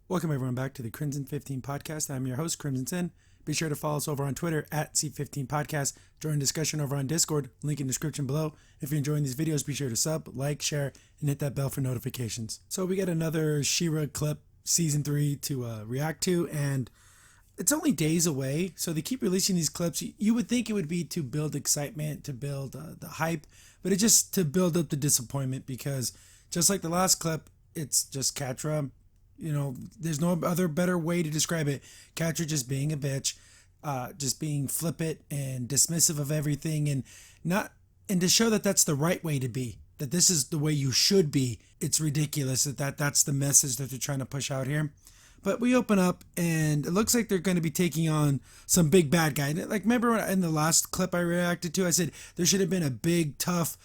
Welcome everyone back to the Crimson 15 podcast. I'm your host, Crimson Sin. Be sure to follow us over on Twitter at C15 Podcast. Join the discussion over on Discord, link in the description below. If you're enjoying these videos, be sure to sub, like, share, and hit that bell for notifications. So we got another She-Ra clip, season 3 to react to, and it's only days away. So they keep releasing these clips. You would think it would be to build excitement, to build the hype, but it's just to build up the disappointment because just like the last clip, it's just Catra. You know, there's no other better way to describe it. Catra just being a bitch, just being flippant and dismissive of everything, and to show that that's the right way to be, that this is the way you should be. It's ridiculous that's the message that they're trying to push out here. But we open up and it looks like they're going to be taking on some big bad guy. Like, remember in the last clip I reacted to, I said there should have been a big, tough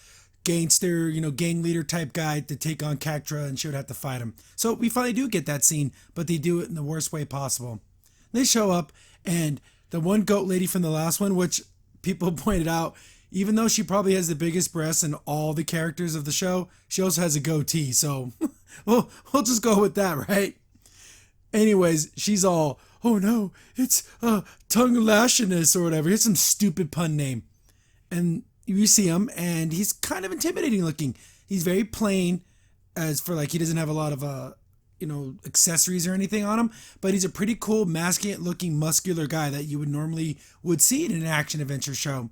gangster, gang leader type guy to take on Catra, and she would have to fight him. So we finally do get that scene, but they do it in the worst way possible. They show up, and the one goat lady from the last one, which people pointed out, even though she probably has the biggest breasts in all the characters of the show, she also has a goatee. So we'll just go with that, right? Anyways, she's all, oh no, it's tongue lashiness or whatever. Here's some stupid pun name. And you see him, and he's kind of intimidating looking. He's very plain, as for like he doesn't have a lot of accessories or anything on him, but he's a pretty cool, masculine looking, muscular guy that you would normally see in an action adventure show.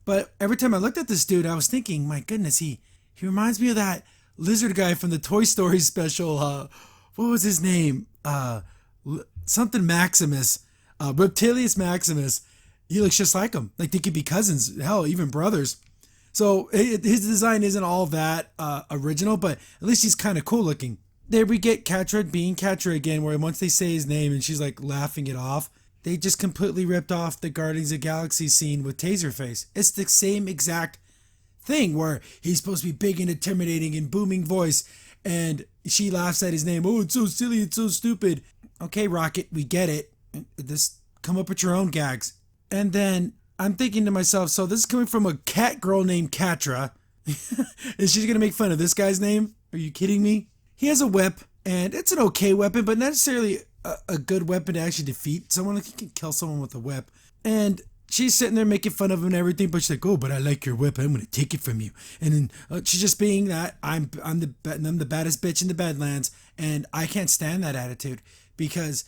But every time I looked at this dude, I was thinking, my goodness, he reminds me of that lizard guy from the Toy Story special. What was his name? Something Maximus, Reptilius Maximus. He looks just like him. Like they could be cousins, hell, even brothers. So his design isn't all that original, but at least he's kind of cool looking. There we get Catra being Catra again, where once they say his name and she's like laughing it off, they just completely ripped off the Guardians of the Galaxy scene with Taserface. It's the same exact thing where he's supposed to be big and intimidating and booming voice, and she laughs at his name. Oh, it's so silly, it's so stupid. Okay, Rocket, we get it. Just come up with your own gags. And then I'm thinking to myself, so this is coming from a cat girl named Catra. Is she going to make fun of this guy's name? Are you kidding me? He has a whip, and it's an okay weapon, but not necessarily a good weapon to actually defeat someone. Like, you can kill someone with a whip. And she's sitting there making fun of him and everything, but she's like, oh, but I like your whip. I'm going to take it from you. And then she's just being that I'm the baddest bitch in the Badlands, and I can't stand that attitude because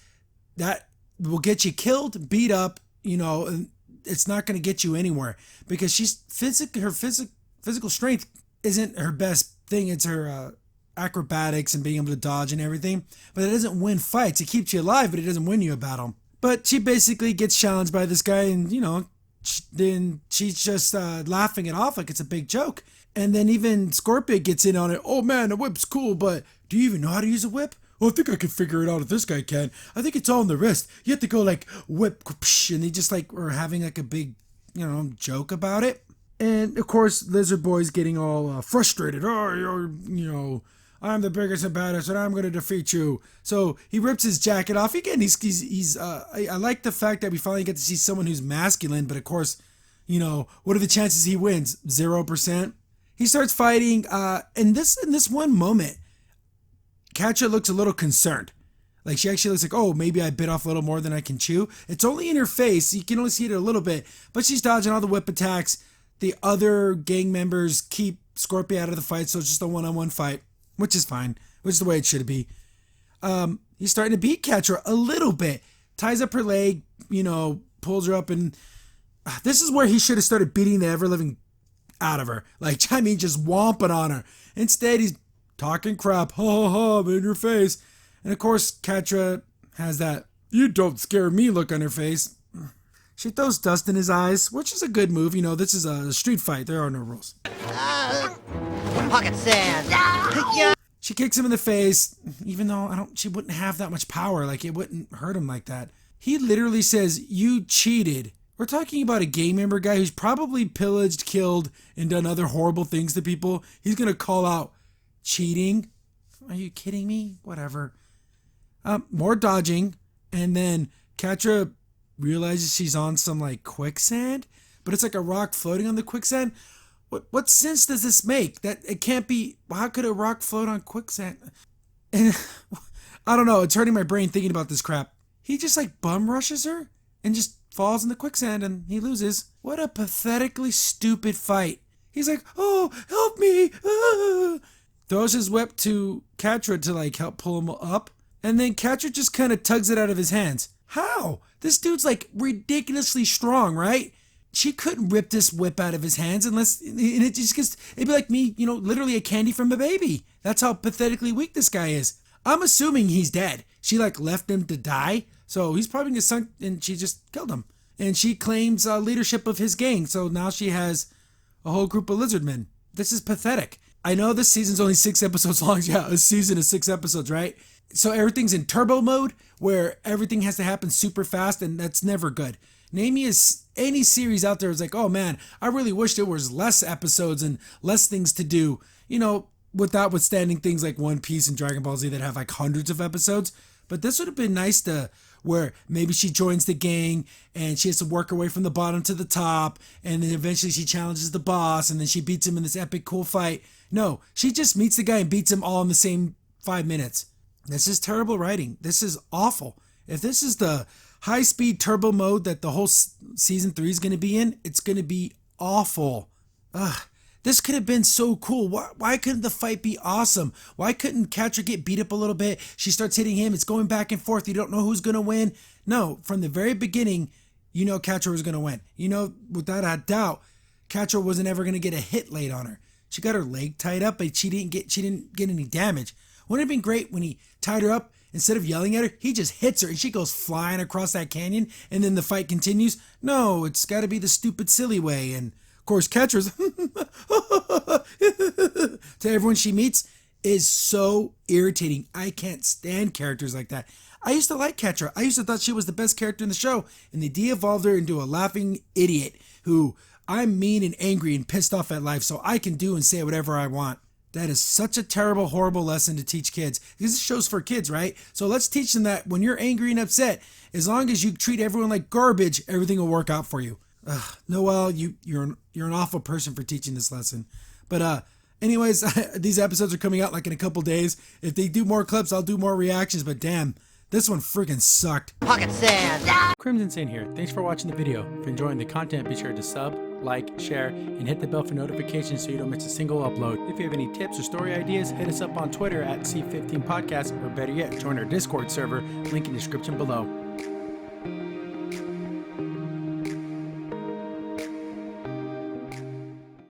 that will get you killed, beat up. It's not going to get you anywhere because her physical strength isn't her best thing. It's her acrobatics and being able to dodge and everything. But it doesn't win fights. It keeps you alive, but it doesn't win you a battle. But she basically gets challenged by this guy, and then she's just laughing it off like it's a big joke. And then even Scorpion gets in on it. Oh man, the whip's cool, but do you even know how to use a whip? Well, I think I can figure it out if this guy can. I think it's all in the wrist. You have to go like whip, and they just like were having like a big, joke about it. And of course, Lizard Boy's getting all frustrated. Oh, I'm the biggest and baddest, and I'm going to defeat you. So he rips his jacket off again. I like the fact that we finally get to see someone who's masculine, but of course, what are the chances he wins? 0%. He starts fighting. In this one moment, Catra looks a little concerned. Like she actually looks like, oh, maybe I bit off a little more than I can chew. It's only in her face. You can only see it a little bit. But she's dodging all the whip attacks. The other gang members keep Scorpio out of the fight, so it's just a one-on-one fight, which is fine, which is the way it should be. He's starting to beat Catra a little bit. Ties up her leg, pulls her up, and this is where he should have started beating the ever-living out of her. Like, just whomping on her. Instead, he's talking crap, I'm in your face. And of course, Catra has that "you don't scare me" look on her face. She throws dust in his eyes, which is a good move. This is a street fight. There are no rules. Pocket sand. Yeah. She kicks him in the face, even though she wouldn't have that much power. Like, it wouldn't hurt him like that. He literally says, "You cheated." We're talking about a gang member guy who's probably pillaged, killed, and done other horrible things to people. He's going to call out cheating? Are you kidding me? Whatever. More dodging, and then Catra realizes she's on some like quicksand, but it's like a rock floating on the quicksand. What sense does this make? That it can't be. How could a rock float on quicksand? And I don't know. It's hurting my brain thinking about this crap. He just like bum rushes her and just falls in the quicksand and he loses. What a pathetically stupid fight. He's like, oh, help me. Ah. Throws his whip to Catra to like help pull him up. And then Catra just kind of tugs it out of his hands. How? This dude's like ridiculously strong, right? She couldn't rip this whip out of his hands unless, and it just gets, it'd be like me, literally a candy from a baby. That's how pathetically weak this guy is. I'm assuming he's dead. She like left him to die. So he's probably gonna sunk and she just killed him. And she claims leadership of his gang. So now she has a whole group of lizardmen. This is pathetic. I know this season's only 6 episodes long. Yeah, a season of 6 episodes, right? So everything's in turbo mode where everything has to happen super fast and that's never good. Name me any series out there is like, oh man, I really wish there was less episodes and less things to do, withoutstanding things like One Piece and Dragon Ball Z that have like hundreds of episodes. But this would have been nice to where maybe she joins the gang and she has to work her way from the bottom to the top and then eventually she challenges the boss and then she beats him in this epic cool fight. No, she just meets the guy and beats him all in the same 5 minutes. This is terrible writing. This is awful. If this is the high-speed turbo mode that the whole season 3 is going to be in, it's going to be awful. Ugh. This could have been so cool. Why couldn't the fight be awesome? Why couldn't Catra get beat up a little bit? She starts hitting him. It's going back and forth. You don't know who's going to win. No, from the very beginning, Catra was going to win. Without a doubt, Catra wasn't ever going to get a hit laid on her. She got her leg tied up, but she didn't get any damage. Wouldn't it have been great when he tied her up? Instead of yelling at her, he just hits her and she goes flying across that canyon and then the fight continues. No, it's got to be the stupid, silly way. And of course, Catra's to everyone she meets is so irritating. I can't stand characters like that. I used to like Catra. I used to thought she was the best character in the show. And they de-evolved her into a laughing idiot who I'm mean and angry and pissed off at life so I can do and say whatever I want. That is such a terrible, horrible lesson to teach kids. Because this show's for kids, right? So let's teach them that when you're angry and upset, as long as you treat everyone like garbage, everything will work out for you. Noelle, you're an awful person for teaching this lesson. But anyways, these episodes are coming out like in a couple days. If they do more clips, I'll do more reactions. But damn, this one freaking sucked. Pocket sand. Crimson Sin here. Thanks for watching the video. If you're enjoying the content, be sure to sub, like, share, and hit the bell for notifications so you don't miss a single upload. If you have any tips or story ideas, hit us up on Twitter at C15 Podcast, or better yet, join our Discord server, link in the description below.